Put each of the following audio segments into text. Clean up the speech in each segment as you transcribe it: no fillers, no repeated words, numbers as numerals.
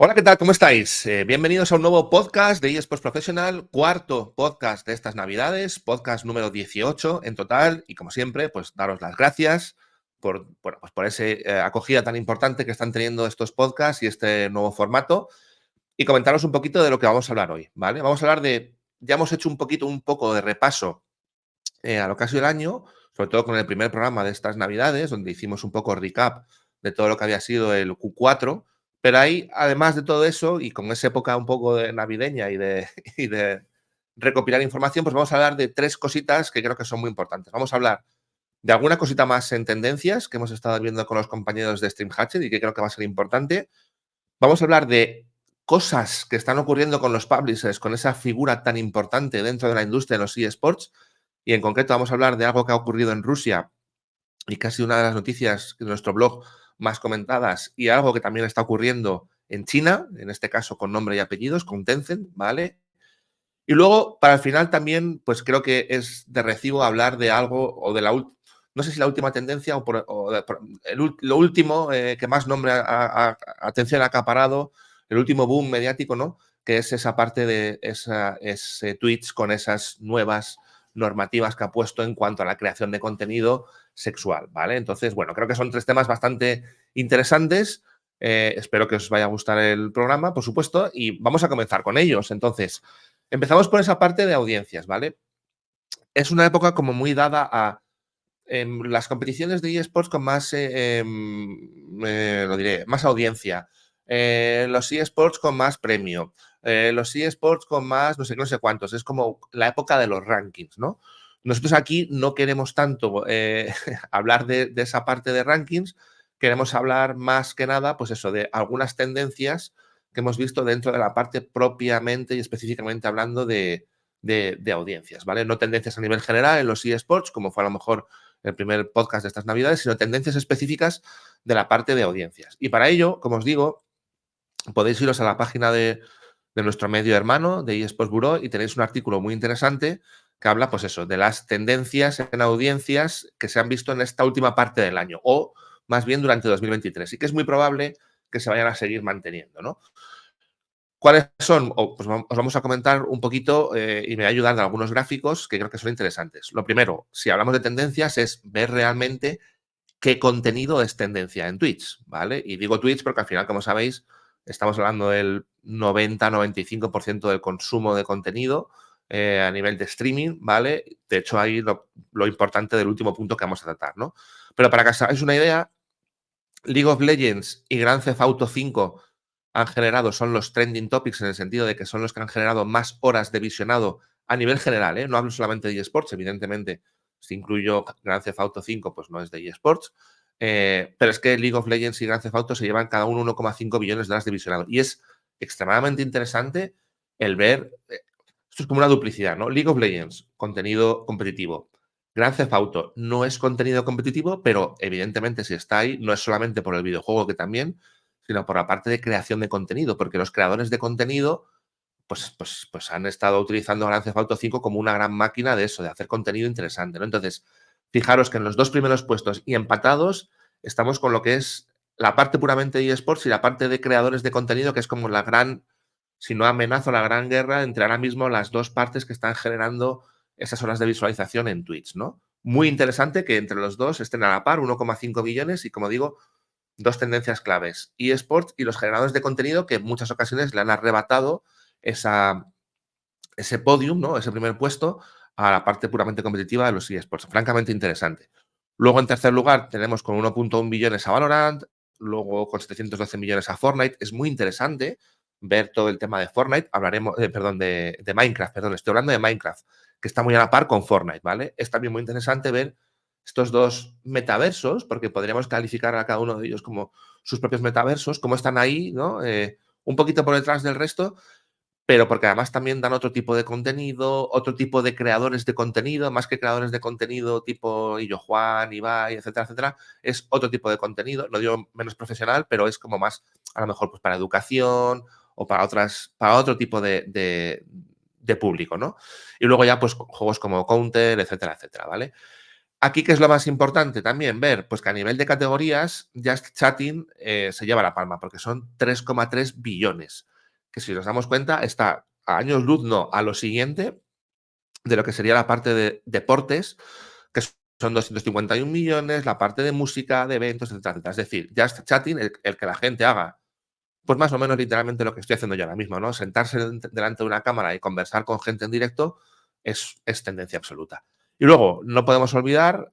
Hola, ¿qué tal? ¿Cómo estáis? Bienvenidos a un nuevo podcast de eSports Professional, cuarto podcast de estas Navidades, podcast número 18 en total. Y como siempre, pues daros las gracias por esa acogida tan importante que están teniendo estos podcasts y este nuevo formato. Y comentaros un poquito de lo que vamos a hablar hoy, ¿vale? Vamos a hablar ya hemos hecho un poco de repaso a lo que ha sido el año, sobre todo con el primer programa de estas Navidades, donde hicimos un poco recap de todo lo que había sido el Q4. Pero ahí, además de todo eso, y con esa época un poco de navideña y de recopilar información, pues vamos a hablar de tres cositas que creo que son muy importantes. Vamos a hablar de alguna cosita más en tendencias que hemos estado viendo con los compañeros de Stream Hatchet y que creo que va a ser importante. Vamos a hablar de cosas que están ocurriendo con los publishers, con esa figura tan importante dentro de la industria de los eSports. Y en concreto vamos a hablar de algo que ha ocurrido en Rusia y que ha sido una de las noticias de nuestro blog más comentadas, y algo que también está ocurriendo en China, en este caso con nombre y apellidos, con Tencent, ¿vale? Y luego, para el final también, pues creo que es de recibo hablar de algo o de no sé si la última tendencia lo último que más nombre atención ha acaparado, el último boom mediático, ¿no? Que es esa parte de ese Twitch con esas nuevas normativas que ha puesto en cuanto a la creación de contenido sexual, ¿vale? Entonces, bueno, creo que son tres temas bastante interesantes. Espero que os vaya a gustar el programa, por supuesto, y vamos a comenzar con ellos. Entonces, empezamos por esa parte de audiencias, ¿vale? Es una época como muy dada a las competiciones de eSports con más, lo diré, más audiencia, los eSports con más premio, los eSports con más no sé qué, no sé cuántos. Es como la época de los rankings, ¿no? Nosotros aquí no queremos tanto hablar de esa parte de rankings, queremos hablar más que nada, pues eso, de algunas tendencias que hemos visto dentro de la parte propiamente y específicamente hablando de audiencias, ¿vale? No tendencias a nivel general en los eSports, como fue a lo mejor el primer podcast de estas Navidades, sino tendencias específicas de la parte de audiencias. Y para ello, como os digo, podéis iros a la página de nuestro medio hermano, de eSports Bureau, y tenéis un artículo muy interesante que habla, pues eso, de las tendencias en audiencias que se han visto en esta última parte del año, o más bien durante 2023, y que es muy probable que se vayan a seguir manteniendo, ¿no? ¿Cuáles son? Pues os vamos a comentar un poquito y me va a ayudar de algunos gráficos que creo que son interesantes. Lo primero, si hablamos de tendencias, es ver realmente qué contenido es tendencia en Twitch, ¿vale? Y digo Twitch porque al final, como sabéis, estamos hablando del 90-95% del consumo de contenido a nivel de streaming, ¿vale? De hecho, ahí lo importante del último punto que vamos a tratar, ¿no? Pero para que os hagáis una idea, League of Legends y Grand Theft Auto 5 son los trending topics, en el sentido de que son los que han generado más horas de visionado a nivel general, ¿eh? No hablo solamente de eSports, evidentemente, si incluyo Grand Theft Auto 5, pues no es de eSports, pero es que League of Legends y Grand Theft Auto se llevan cada uno 1,5 billones de horas de visionado. Y es extremadamente interesante el ver, esto es como una duplicidad, ¿no? League of Legends, contenido competitivo. Grand Theft Auto no es contenido competitivo, pero evidentemente si está ahí, no es solamente por el videojuego, que también, sino por la parte de creación de contenido, porque los creadores de contenido pues han estado utilizando Grand Theft Auto 5 como una gran máquina de eso, de hacer contenido interesante, ¿no? Entonces, fijaros que en los dos primeros puestos y empatados estamos con lo que es la parte puramente de eSports y la parte de creadores de contenido, que es como la gran, si no amenazo, la gran guerra entre ahora mismo las dos partes que están generando esas horas de visualización en Twitch, ¿no? Muy interesante que entre los dos estén a la par, 1,5 billones, y como digo, dos tendencias claves, eSports y los generadores de contenido, que en muchas ocasiones le han arrebatado ese podium, ¿no? Ese primer puesto a la parte puramente competitiva de los eSports. Francamente interesante. Luego, en tercer lugar, tenemos con 1,1 billones a Valorant, luego con 712 millones a Fortnite. Es muy interesante ver todo el tema de Fortnite. Hablaremos, perdón, de Minecraft, perdón, estoy hablando de Minecraft, que está muy a la par con Fortnite, ¿vale? Es también muy interesante ver estos dos metaversos, porque podríamos calificar a cada uno de ellos como sus propios metaversos, cómo están ahí, ¿no? Un poquito por detrás del resto, pero porque además también dan otro tipo de contenido, otro tipo de creadores de contenido, más que creadores de contenido tipo Illo Juan, Ibai, etcétera, etcétera, es otro tipo de contenido, no digo menos profesional, pero es como más, a lo mejor, pues para educación o para otro tipo de público, ¿no? Y luego ya, pues, juegos como Counter, etcétera, etcétera, ¿vale? Aquí, ¿qué es lo más importante también? Ver, pues que a nivel de categorías, Just Chatting se lleva la palma, porque son 3,3 billones. Que si nos damos cuenta, está a años luz, no, a lo siguiente de lo que sería la parte de deportes, que son 251 millones, la parte de música, de eventos, etcétera, etcétera. Es decir, Just Chatting, el que la gente haga, pues más o menos literalmente lo que estoy haciendo yo ahora mismo, ¿no? Sentarse delante de una cámara y conversar con gente en directo es tendencia absoluta. Y luego, no podemos olvidar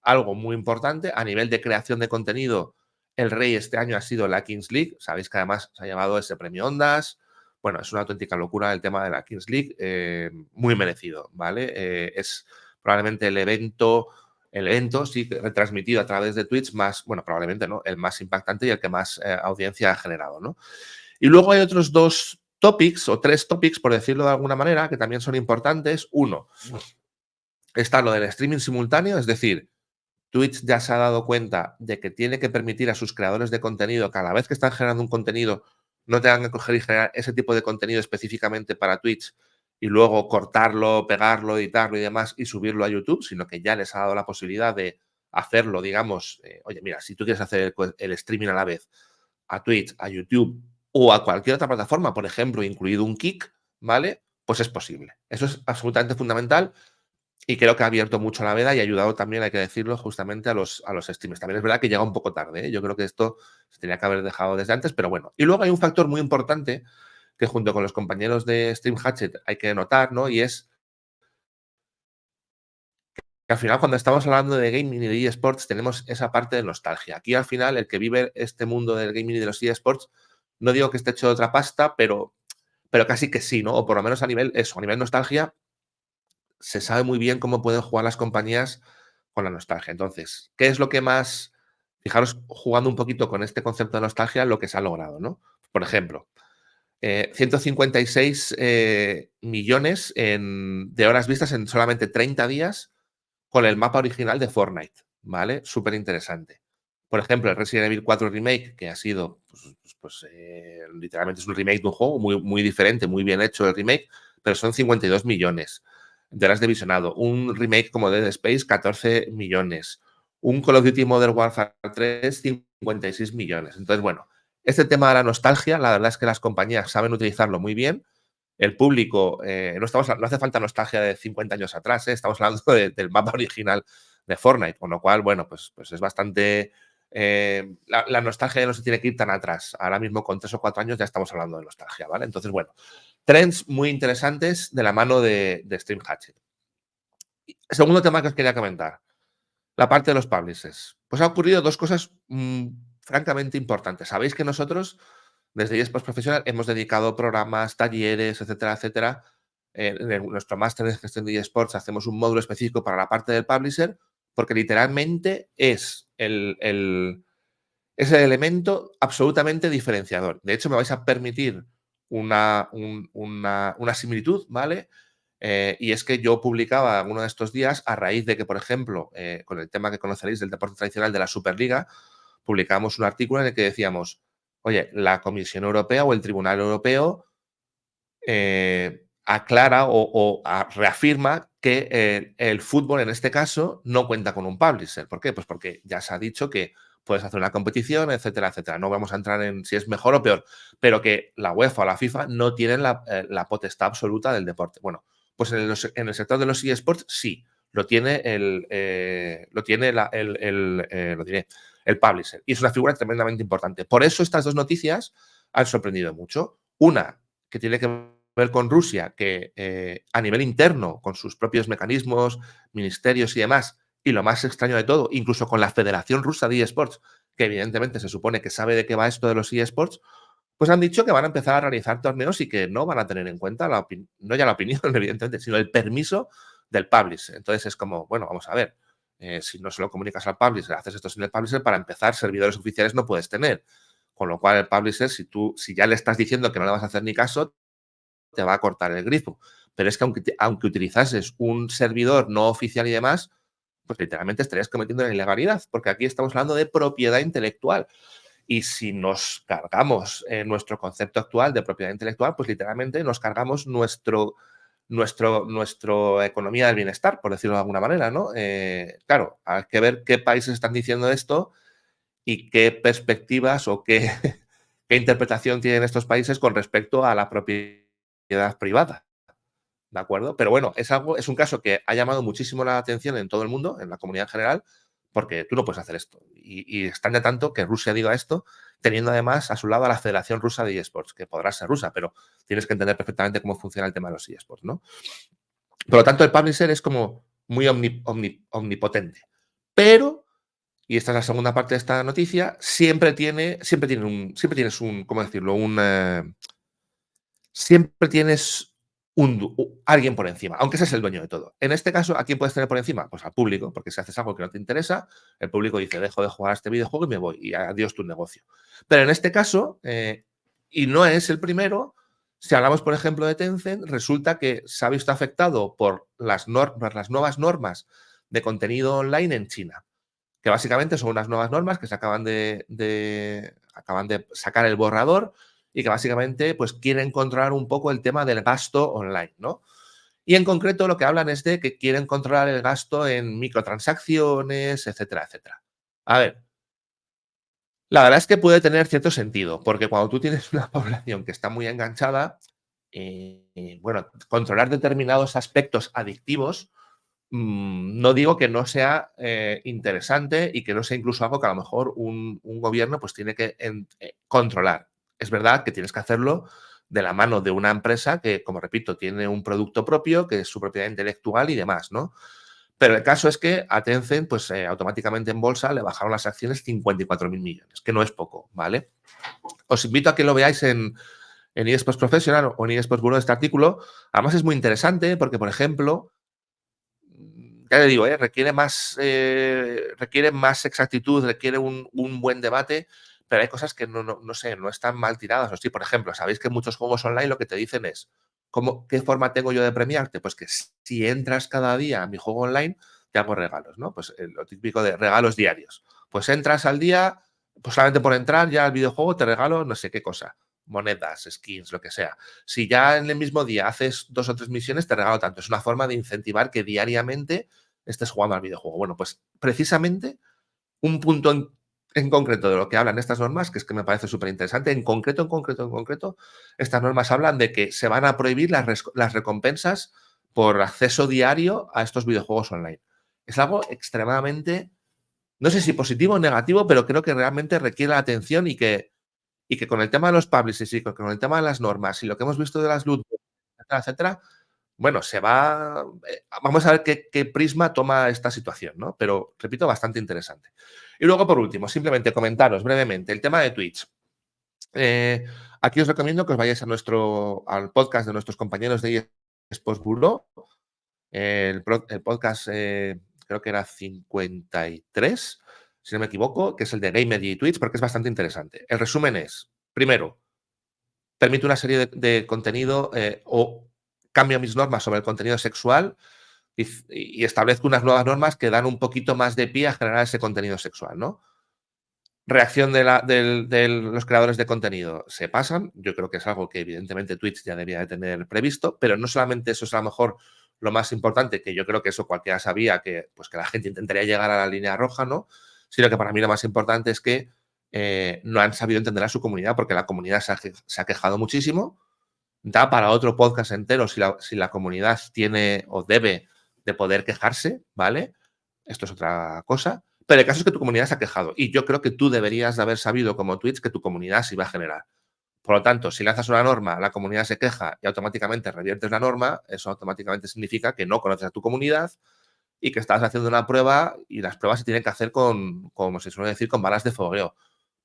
algo muy importante a nivel de creación de contenido. El rey este año ha sido la Kings League. Sabéis que además se ha llevado ese premio Ondas. Bueno, es una auténtica locura el tema de la Kings League. Muy merecido, ¿vale? Es probablemente el evento, sí, retransmitido a través de Twitch más, bueno, probablemente no, el más impactante y el que más audiencia ha generado, ¿no? Y luego hay otros dos topics o tres topics, por decirlo de alguna manera, que también son importantes. Uno, está lo del streaming simultáneo, es decir, Twitch ya se ha dado cuenta de que tiene que permitir a sus creadores de contenido, cada vez que están generando un contenido, no tengan que coger y generar ese tipo de contenido específicamente para Twitch y luego cortarlo, pegarlo, editarlo y demás y subirlo a YouTube, sino que ya les ha dado la posibilidad de hacerlo, digamos, oye, mira, si tú quieres hacer el streaming a la vez a Twitch, a YouTube o a cualquier otra plataforma, por ejemplo, incluido un Kick, ¿vale? Pues es posible. Eso es absolutamente fundamental y creo que ha abierto mucho la veda y ha ayudado también, hay que decirlo, justamente a los streamers. También es verdad que llega un poco tarde, ¿eh? Yo creo que esto se tenía que haber dejado desde antes, pero bueno. Y luego hay un factor muy importante que junto con los compañeros de Stream Hatchet hay que notar, ¿no? Y es que al final cuando estamos hablando de gaming y de eSports tenemos esa parte de nostalgia. Aquí al final el que vive este mundo del gaming y de los eSports, no digo que esté hecho de otra pasta, pero casi que sí, ¿no? O por lo menos a nivel eso, a nivel nostalgia, se sabe muy bien cómo pueden jugar las compañías con la nostalgia. Entonces, ¿qué es lo que más, fijaros, jugando un poquito con este concepto de nostalgia, lo que se ha logrado, ¿no? Por ejemplo, 156 millones de horas vistas en solamente 30 días con el mapa original de Fortnite, ¿vale? Súper interesante. Por ejemplo, el Resident Evil 4 Remake, que ha sido, literalmente es un remake de un juego muy, muy diferente, muy bien hecho el remake, pero son 52 millones de horas de visionado. Un remake como Dead Space, 14 millones. Un Call of Duty Modern Warfare 3, 56 millones. Entonces, bueno, este tema de la nostalgia, la verdad es que las compañías saben utilizarlo muy bien. El público, no hace falta nostalgia de 50 años atrás, estamos hablando del mapa original de Fortnite, con lo cual, bueno, pues es bastante... la nostalgia ya no se tiene que ir tan atrás. Ahora mismo con 3 o 4 años ya estamos hablando de nostalgia, ¿vale? Entonces, bueno, trends muy interesantes de la mano de Stream Hatchet. Segundo tema que os quería comentar, la parte de los publishers. Pues ha ocurrido dos cosas francamente importantes. Sabéis que nosotros, desde eSports Profesional, hemos dedicado programas, talleres, etcétera, etcétera. En nuestro máster de gestión de eSports hacemos un módulo específico para la parte del publisher, porque literalmente es el elemento absolutamente diferenciador. De hecho, me vais a permitir una similitud, ¿vale? Y es que yo publicaba uno de estos días a raíz de que, por ejemplo, con el tema que conoceréis del deporte tradicional de la Superliga, publicamos un artículo en el que decíamos, oye, la Comisión Europea o el Tribunal Europeo aclara o reafirma que el fútbol en este caso no cuenta con un publisher. ¿Por qué? Pues porque ya se ha dicho que puedes hacer una competición, etcétera, etcétera. No vamos a entrar en si es mejor o peor, pero que la UEFA o la FIFA no tienen la potestad absoluta del deporte. Bueno, pues en el sector de los eSports sí, lo tiene lo diré, el publisher. Y es una figura tremendamente importante. Por eso estas dos noticias han sorprendido mucho. Una, que tiene que ver con Rusia, que a nivel interno, con sus propios mecanismos, ministerios y demás, y lo más extraño de todo, incluso con la Federación Rusa de eSports, que evidentemente se supone que sabe de qué va esto de los eSports, pues han dicho que van a empezar a realizar torneos y que no van a tener en cuenta no ya la opinión, evidentemente, sino el permiso del publisher. Entonces es como, bueno, vamos a ver, si no se lo comunicas al publisher, haces esto sin el publisher, para empezar, servidores oficiales no puedes tener. Con lo cual el publisher, si ya le estás diciendo que no le vas a hacer ni caso, te va a cortar el grifo. Pero es que aunque utilizases un servidor no oficial y demás, pues literalmente estarías cometiendo una ilegalidad, porque aquí estamos hablando de propiedad intelectual. Y si nos cargamos nuestro concepto actual de propiedad intelectual, pues literalmente nos cargamos nuestro economía del bienestar, por decirlo de alguna manera, ¿no? Claro, hay que ver qué países están diciendo esto y qué perspectivas o qué, qué interpretación tienen estos países con respecto a la propiedad privada. ¿De acuerdo? Pero bueno, es un caso que ha llamado muchísimo la atención en todo el mundo, en la comunidad en general, porque tú no puedes hacer esto. Y extraña tanto que Rusia diga esto, teniendo además a su lado a la Federación Rusa de eSports, que podrá ser rusa, pero tienes que entender perfectamente cómo funciona el tema de los eSports, ¿no? Por lo tanto, el publisher es como muy omnipotente. Pero, y esta es la segunda parte de esta noticia, siempre tienes un, ¿cómo decirlo? Siempre tienes alguien por encima, aunque ese es el dueño de todo. En este caso, ¿a quién puedes tener por encima? Pues al público, porque si haces algo que no te interesa, el público dice, dejo de jugar a este videojuego y me voy, y adiós tu negocio. Pero en este caso, y no es el primero, si hablamos, por ejemplo, de Tencent, resulta que se ha visto afectado por las nuevas normas de contenido online en China, que básicamente son unas nuevas normas que se acaban acaban de sacar el borrador y que básicamente pues quieren controlar un poco el tema del gasto online, ¿no? Y en concreto lo que hablan es de que quieren controlar el gasto en microtransacciones, etcétera, etcétera. A ver, la verdad es que puede tener cierto sentido, porque cuando tú tienes una población que está muy enganchada, bueno, controlar determinados aspectos adictivos, no digo que no sea interesante y que no sea incluso algo que a lo mejor un gobierno pues tiene que controlar. Es verdad que tienes que hacerlo de la mano de una empresa que, como repito, tiene un producto propio, que es su propiedad intelectual y demás, ¿no? Pero el caso es que a Tencent, pues automáticamente en bolsa le bajaron las acciones 54.000 millones, que no es poco, ¿vale? Os invito a que lo veáis en eSports Professional o en eSports Bureau este artículo. Además es muy interesante porque, por ejemplo, ya le digo, requiere más exactitud, requiere un buen debate, pero hay cosas que no sé, no están mal tiradas. O sí, por ejemplo, sabéis que muchos juegos online lo que te dicen es, ¿qué forma tengo yo de premiarte? Pues que si entras cada día a mi juego online, te hago regalos, ¿no? Pues lo típico de regalos diarios. Pues entras al día, pues solamente por entrar ya al videojuego te regalo no sé qué cosa, monedas, skins, lo que sea. Si ya en el mismo día haces 2 o 3 misiones, te regalo tanto. Es una forma de incentivar que diariamente estés jugando al videojuego. Bueno, pues precisamente un punto en concreto de lo que hablan estas normas, que es que me parece súper interesante, en concreto, estas normas hablan de que se van a prohibir las recompensas por acceso diario a estos videojuegos online. Es algo extremadamente, no sé si positivo o negativo, pero creo que realmente requiere la atención y que con el tema de los publishers y con el tema de las normas y lo que hemos visto de las loot, etcétera, etcétera, bueno, vamos a ver qué prisma toma esta situación, ¿no? Pero, repito, bastante interesante. Y luego, por último, simplemente comentaros brevemente el tema de Twitch. Aquí os recomiendo que os vayáis al podcast de nuestros compañeros de eSports Bureau. El podcast creo que era 53, si no me equivoco, que es el de Gamer y Twitch, porque es bastante interesante. El resumen es, primero, permite una serie de contenido o cambio mis normas sobre el contenido sexual y establezco unas nuevas normas que dan un poquito más de pie a generar ese contenido sexual, ¿no? Reacción de los creadores de contenido. Se pasan. Yo creo que es algo que evidentemente Twitch ya debía de tener previsto, pero no solamente eso es a lo mejor lo más importante, que yo creo que eso cualquiera sabía, que, pues, que la gente intentaría llegar a la línea roja, ¿no? Sino que para mí lo más importante es que no han sabido entender a su comunidad, porque la comunidad se ha quejado muchísimo. Da para otro podcast entero si la comunidad tiene o debe de poder quejarse, ¿vale? Esto es otra cosa. Pero el caso es que tu comunidad se ha quejado. Y yo creo que tú deberías de haber sabido como Twitch que tu comunidad se iba a generar. Por lo tanto, si lanzas una norma, la comunidad se queja y automáticamente reviertes la norma, eso automáticamente significa que no conoces a tu comunidad y que estás haciendo una prueba y las pruebas se tienen que hacer como se suele decir, con balas de fogueo.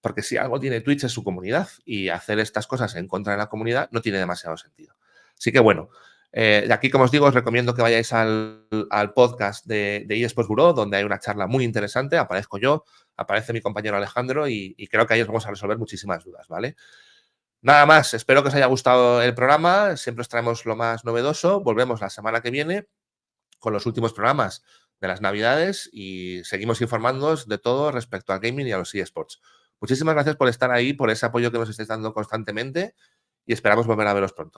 Porque si algo tiene Twitch es su comunidad y hacer estas cosas en contra de la comunidad no tiene demasiado sentido. Así que bueno, de aquí, como os digo, os recomiendo que vayáis al podcast de eSports Bureau, donde hay una charla muy interesante. Aparezco yo, aparece mi compañero Alejandro y creo que ahí os vamos a resolver muchísimas dudas, ¿vale? Nada más, espero que os haya gustado el programa. Siempre os traemos lo más novedoso. Volvemos la semana que viene con los últimos programas de las Navidades y seguimos informándoos de todo respecto al gaming y a los eSports. Muchísimas gracias por estar ahí, por ese apoyo que nos estáis dando constantemente y esperamos volver a veros pronto.